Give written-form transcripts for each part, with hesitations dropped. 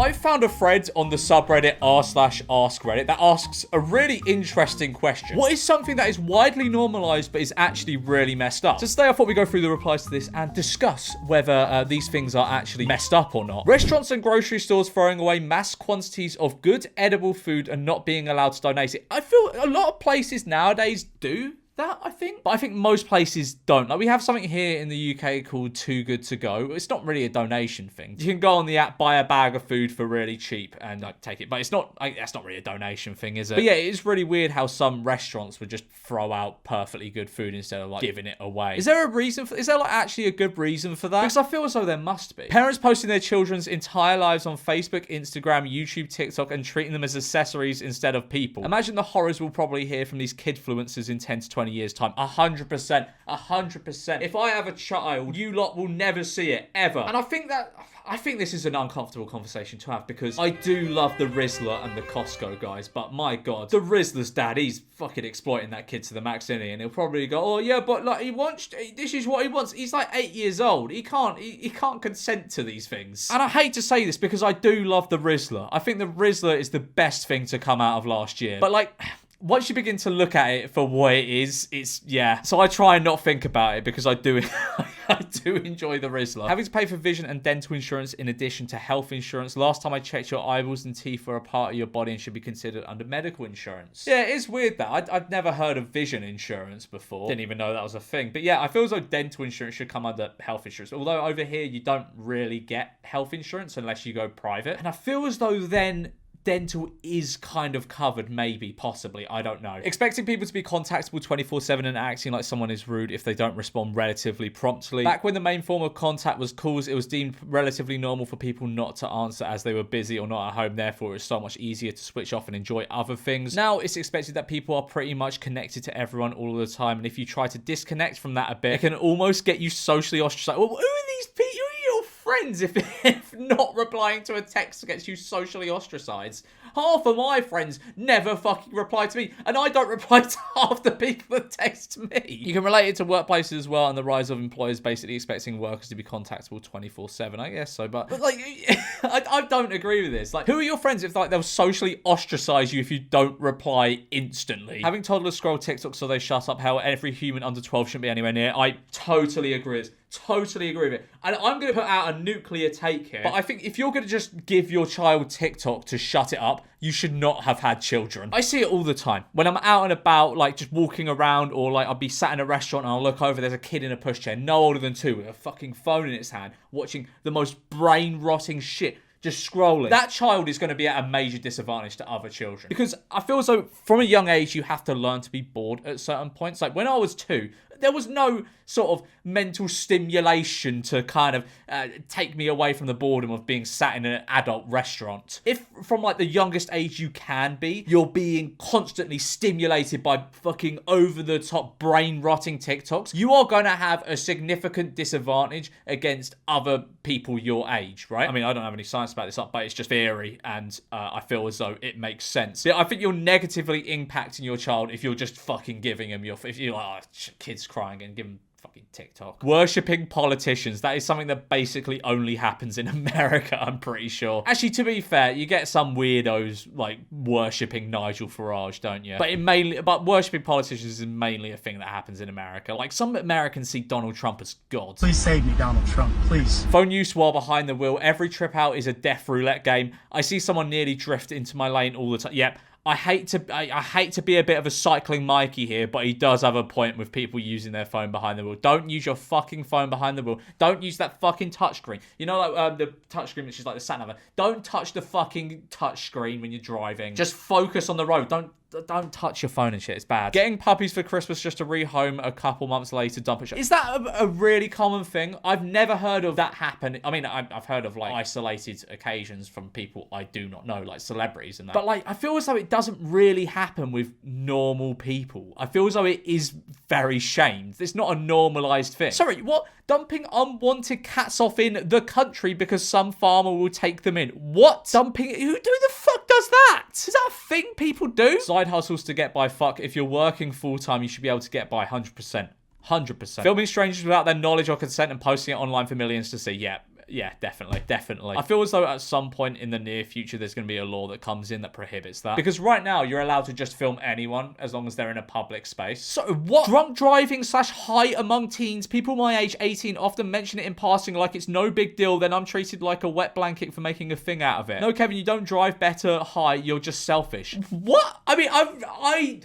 I found a thread on the subreddit r/askreddit that asks a really interesting question. What is something that is widely normalized but is actually really messed up? So today I thought we'd go through the replies to this and discuss whether these things are actually messed up or not. Restaurants and grocery stores throwing away mass quantities of good edible food and not being allowed to donate it. I feel a lot of places nowadays do that, I think. But I think most places don't. Like, we have something here in the UK called Too Good To Go. It's not really a donation thing. You can go on the app, buy a bag of food for really cheap and like take it. But it's not, that's not really a donation thing, is it? But yeah, it is really weird how some restaurants would just throw out perfectly good food instead of like giving it away. Is there a reason for, is there like actually a good reason for that? Because I feel as though there must be. Parents posting their children's entire lives on Facebook, Instagram, YouTube, TikTok and treating them as accessories instead of people. Imagine the horrors we'll probably hear from these kidfluencers in 10 to 20 years time. 100%. If I have a child, you lot will never see it ever. And I think this is an uncomfortable conversation to have because I do love the Rizzler and the Costco guys, but my God, the Rizzler's dad, he's fucking exploiting that kid to the max, isn't he? And he'll probably go, oh yeah, but like this is what he wants. He's like 8 years old. He can't consent to these things. And I hate to say this because I do love the Rizzler. I think the Rizzler is the best thing to come out of last year. But like, once you begin to look at it for what it is, it's, yeah. So I try and not think about it because I do enjoy the Rizzler. Having to pay for vision and dental insurance in addition to health insurance. Last time I checked, your eyeballs and teeth were a part of your body and should be considered under medical insurance. Yeah, it is weird that. I'd never heard of vision insurance before. Didn't even know that was a thing. But yeah, I feel as though dental insurance should come under health insurance. Although over here, you don't really get health insurance unless you go private. And I feel as though then dental is kind of covered, maybe, possibly, I don't know. Expecting people to be contactable 24/7 and acting like someone is rude if they don't respond relatively promptly. Back when the main form of contact was calls, it was deemed relatively normal for people not to answer as they were busy or not at home, therefore it was so much easier to switch off and enjoy other things. Now it's expected that people are pretty much connected to everyone all the time, and if you try to disconnect from that a bit, it can almost get you socially ostracized. Well, who are these people? Who are your friends if not replying to a text gets you socially ostracized? Half of my friends never fucking reply to me, and I don't reply to half the people that text me. You can relate it to workplaces as well, and the rise of employers basically expecting workers to be contactable 24/7. I guess so, but like, I don't agree with this. Like, who are your friends if like they'll socially ostracize you if you don't reply instantly? Having toddlers scroll TikTok so they shut up. How every human under 12 shouldn't be anywhere near. I totally agree with this. Totally agree with it. And I'm going to put out a nuclear take here. But I think if you're going to just give your child TikTok to shut it up, you should not have had children. I see it all the time. When I'm out and about, like just walking around, or like I'll be sat in a restaurant and I'll look over, there's a kid in a pushchair, no older than 2, with a fucking phone in its hand, watching the most brain-rotting shit. Just scrolling. That child is going to be at a major disadvantage to other children. Because I feel as though from a young age, you have to learn to be bored at certain points. Like when I was 2, there was no sort of mental stimulation to kind of take me away from the boredom of being sat in an adult restaurant. If from like the youngest age you can be, you're being constantly stimulated by fucking over-the-top brain-rotting TikToks, you are going to have a significant disadvantage against other people your age, right? I mean, I don't have any science about this, but it's just theory, and I feel as though it makes sense. I think you're negatively impacting your child if you're just fucking giving them your... If you're like, oh, kid's crying, and give them fucking TikTok. Worshipping politicians. That is something that basically only happens in America, I'm pretty sure. Actually, to be fair, you get some weirdos like worshipping Nigel Farage, don't you? But worshipping politicians is mainly a thing that happens in America. Like, some Americans see Donald Trump as God. Please save me, Donald Trump, please. Phone use while behind the wheel. Every trip out is a death roulette game. I see someone nearly drift into my lane all the time. Yep. I hate to be a bit of a cycling Mikey here, but he does have a point with people using their phone behind the wheel. Don't use your fucking phone behind the wheel. Don't use that fucking touchscreen. You know, like the touchscreen, which is like the sat nav. Don't touch the fucking touchscreen when you're driving. Just focus on the road. Don't touch your phone and shit. It's bad. Getting puppies for Christmas just to rehome a couple months later, dump it. Is that a really common thing? I've never heard of that happen. I mean, I've heard of like isolated occasions from people I do not know, like celebrities and that. But like, I feel as though it doesn't really happen with normal people. I feel as though it is very shamed. It's not a normalized thing. Sorry, what? Dumping unwanted cats off in the country because some farmer will take them in. What? Dumping? Who the fuck does that? Is that a thing people do? Side hustles to get by. Fuck, if you're working full-time, you should be able to get by 100%. 100%. Filming strangers without their knowledge or consent and posting it online for millions to see. Yeah. Yeah, definitely. I feel as though at some point in the near future, there's going to be a law that comes in that prohibits that. Because right now, you're allowed to just film anyone as long as they're in a public space. So what? Drunk driving / high among teens. People my age, 18, often mention it in passing like it's no big deal. Then I'm treated like a wet blanket for making a thing out of it. No, Kevin, you don't drive better high. You're just selfish. What? I mean,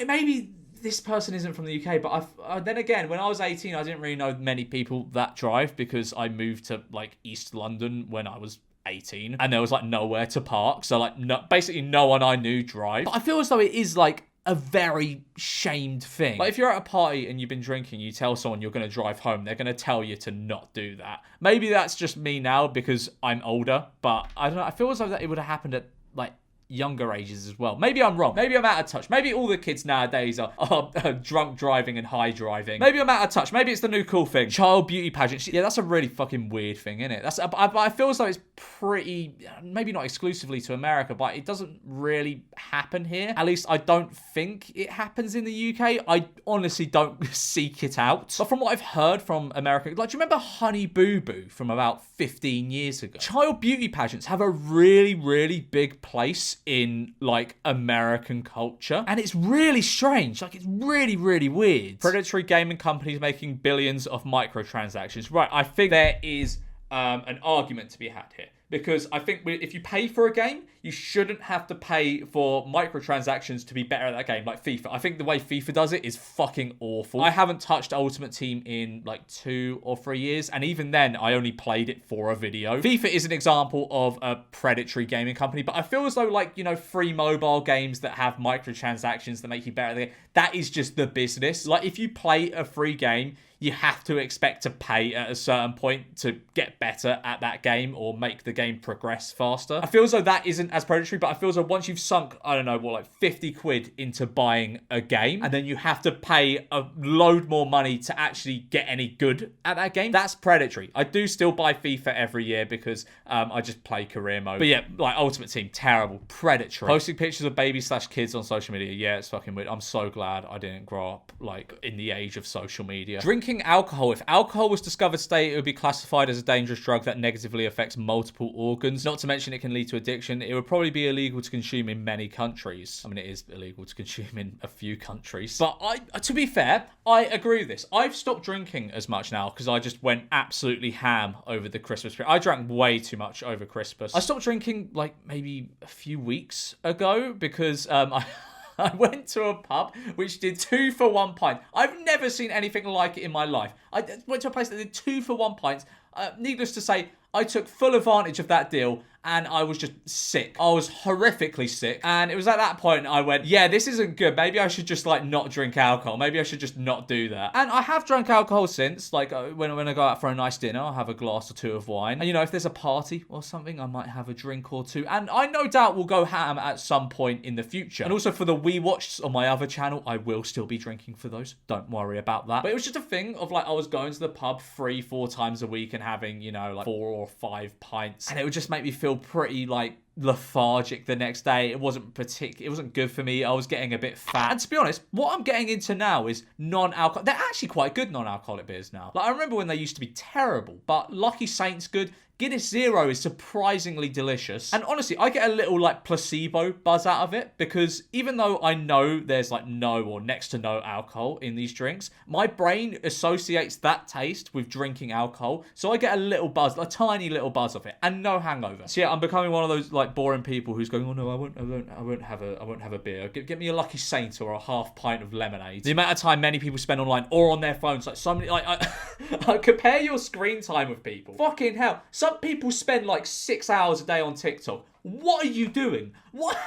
maybe this person isn't from the UK, but then again, when I was 18, I didn't really know many people that drive because I moved to like East London when I was 18 and there was like nowhere to park. So like basically no one I knew drive. But I feel as though it is like a very shamed thing. Like if you're at a party and you've been drinking, you tell someone you're going to drive home, they're going to tell you to not do that. Maybe that's just me now because I'm older, but I don't know. I feel as though that it would have happened at like younger ages as well. Maybe I'm wrong. Maybe I'm out of touch. Maybe all the kids nowadays are drunk driving and high driving. Maybe I'm out of touch. Maybe it's the new cool thing. Child beauty pageants. Yeah, that's a really fucking weird thing, isn't it? I feel as though it's pretty, maybe not exclusively to America, but it doesn't really happen here. At least I don't think it happens in the UK. I honestly don't seek it out. But from what I've heard from America, like, do you remember Honey Boo Boo from about 15 years ago? Child beauty pageants have a really, really big place in like American culture, and it's really strange. Like, it's really, really weird. Predatory gaming companies making billions of microtransactions. Right, I think there is an argument to be had here, because I think if you pay for a game, you shouldn't have to pay for microtransactions to be better at that game, like FIFA. I think the way FIFA does it is fucking awful. I haven't touched Ultimate Team in like 2 or 3 years, and even then, I only played it for a video. FIFA is an example of a predatory gaming company, but I feel as though, like, you know, free mobile games that have microtransactions that make you better at the game, that is just the business. Like, if you play a free game, you have to expect to pay at a certain point to get better at that game or make the game progress faster. I feel as though that isn't as predatory, but I feel as though once you've sunk, I don't know, what, like 50 quid into buying a game, and then you have to pay a load more money to actually get any good at that game, that's predatory. I do still buy FIFA every year because I just play career mode. But yeah, like Ultimate Team, terrible. Predatory. Posting pictures of babies / kids on social media, yeah, it's fucking weird. I'm so glad I didn't grow up like in the age of social media. Drinking alcohol. If alcohol was discovered today, it would be classified as a dangerous drug that negatively affects multiple organs. Not to mention it can lead to addiction. It would probably be illegal to consume in many countries. I mean, it is illegal to consume in a few countries. But to be fair, I agree with this. I've stopped drinking as much now because I just went absolutely ham over the Christmas period. I drank way too much over Christmas. I stopped drinking like maybe a few weeks ago because I went to a pub which did 2 for 1 pint. I've never seen anything like it in my life. I went to a place that did 2 for 1 pints. Needless to say, I took full advantage of that deal, and I was just sick. I was horrifically sick, and it was at that point I went, yeah, this isn't good. Maybe I should just like not drink alcohol. Maybe I should just not do that. And I have drunk alcohol since. Like when I go out for a nice dinner, I'll have a glass or 2 of wine. And you know, if there's a party or something, I might have a drink or 2. And I no doubt will go ham at some point in the future. And also for the We Watched on my other channel, I will still be drinking for those. Don't worry about that. But it was just a thing of like, I was going to the pub 3-4 times a week and having, you know, like 4 or 5 pints, and it would just make me feel pretty like lethargic the next day. It wasn't good for me. I was getting a bit fat. And to be honest, what I'm getting into now is non-alcohol. They're actually quite good non-alcoholic beers now. Like, I remember when they used to be terrible, but Lucky Saint's good. Guinness Zero is surprisingly delicious. And honestly, I get a little like placebo buzz out of it, because even though I know there's like no or next to no alcohol in these drinks, my brain associates that taste with drinking alcohol. So I get a little buzz, a tiny little buzz of it, and no hangover. So yeah, I'm becoming one of those like boring people who's going, oh no, I won't have a beer. Get me a Lucky Saint or a half pint of lemonade. The amount of time many people spend online or on their phones, like so many, like I compare your screen time with people. Fucking hell. Some people spend like 6 hours a day on TikTok. What are you doing?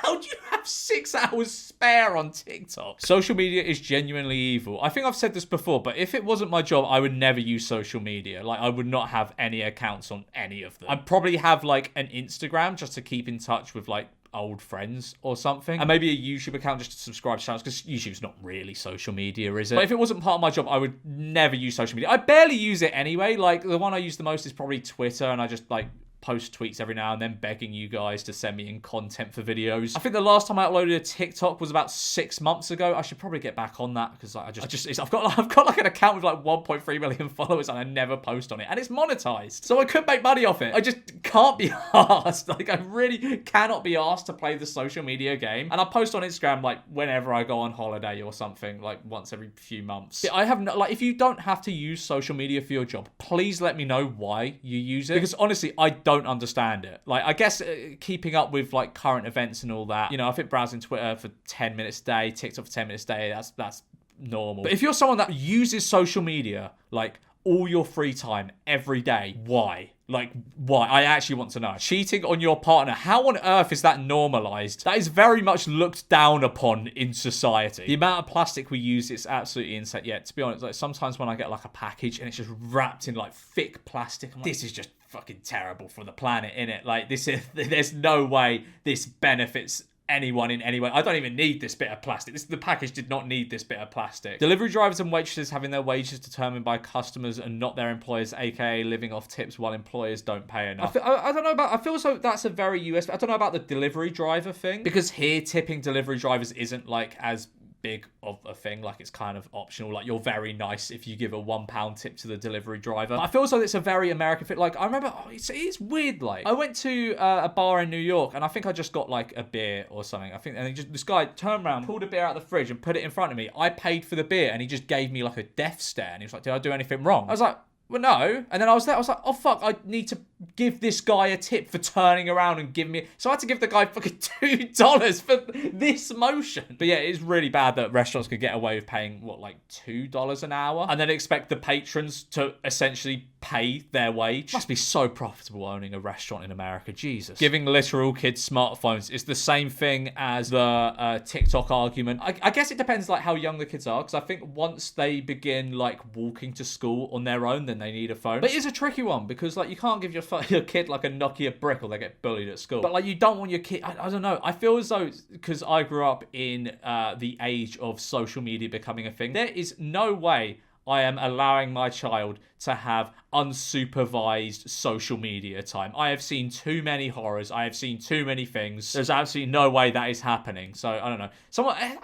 How do you have 6 hours spare on TikTok? Social media is genuinely evil. I think I've said this before, but if it wasn't my job, I would never use social media. Like, I would not have any accounts on any of them. I'd probably have like an Instagram just to keep in touch with like old friends or something, and maybe a YouTube account just to subscribe to channels, because YouTube's not really social media, is it? But if it wasn't part of my job, I would never use social media. I barely use it anyway. Like, the one I use the most is probably Twitter, and I just like post tweets every now and then begging you guys to send me in content for videos. I think the last time I uploaded a TikTok was about 6 months ago. I should probably get back on that because I've got like an account with like 1.3 million followers and I never post on it, and it's monetized, so I could make money off it. I just can't be asked. Like, I really cannot be asked to play the social media game. And I post on Instagram like whenever I go on holiday or something, like once every few months. I have no, like, if you don't have to use social media for your job, please let me know why you use it, because honestly I don't understand it. Like, I guess keeping up with like current events and all that, you know, I think browsing Twitter for 10 minutes a day, TikTok for 10 minutes a day, that's normal. But if you're someone that uses social media like all your free time every day, why? Like, why? I actually want to know. Cheating on your partner. How on earth is that normalized? That is very much looked down upon in society. The amount of plastic we use is absolutely insane. Yeah, to be honest, like sometimes when I get like a package and it's just wrapped in like thick plastic, I'm like, this is just fucking terrible for the planet, innit? Like, there's no way this benefits anyone in any way. I don't even need this bit of plastic. The package did not need this bit of plastic. Delivery drivers and waitresses having their wages determined by customers and not their employers, aka living off tips while employers don't pay enough. I don't know about, I feel so that's a very US, I don't know about the delivery driver thing, because here tipping delivery drivers isn't like as big of a thing. Like, it's kind of optional. Like, you're very nice if you give a £1 tip to the delivery driver. But I feel as though it's a very American thing. Like, I remember, it's weird. Like, I went to a bar in New York and I think I just got like a beer or something. I think, and this guy turned around, pulled a beer out of the fridge and put it in front of me. I paid for the beer and he just gave me like a death stare and he was like, did I do anything wrong? I was like, well, no. And then I was like, oh, fuck, I need to give this guy a tip for turning around and giving me... So I had to give the guy fucking $2 for this motion. But yeah, it's really bad that restaurants could get away with paying, what, like $2 an hour? And then expect the patrons to essentially pay their wage. Must be so profitable owning a restaurant in America. Jesus. Giving literal kids smartphones is the same thing as the TikTok argument. I guess it depends, like, how young the kids are, because I think once they begin, like, walking to school on their own, then they need a phone. But it is a tricky one, because, like, you can't give your kid, like, a Nokia brick or they get bullied at school. But, like, you don't want your kid... I don't know. I feel as though, because I grew up in the age of social media becoming a thing, there is no way I am allowing my child to have unsupervised social media time. I have seen too many horrors. I have seen too many things. There's absolutely no way that is happening. So, I don't know.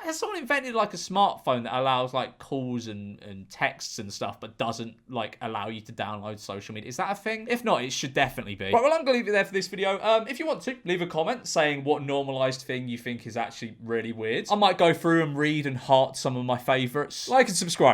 Has someone invented like a smartphone that allows like calls and texts and stuff, but doesn't like allow you to download social media? Is that a thing? If not, it should definitely be. Right, well, I'm going to leave it there for this video. If you want to, leave a comment saying what normalized thing you think is actually really weird. I might go through and read and heart some of my favorites. Like and subscribe.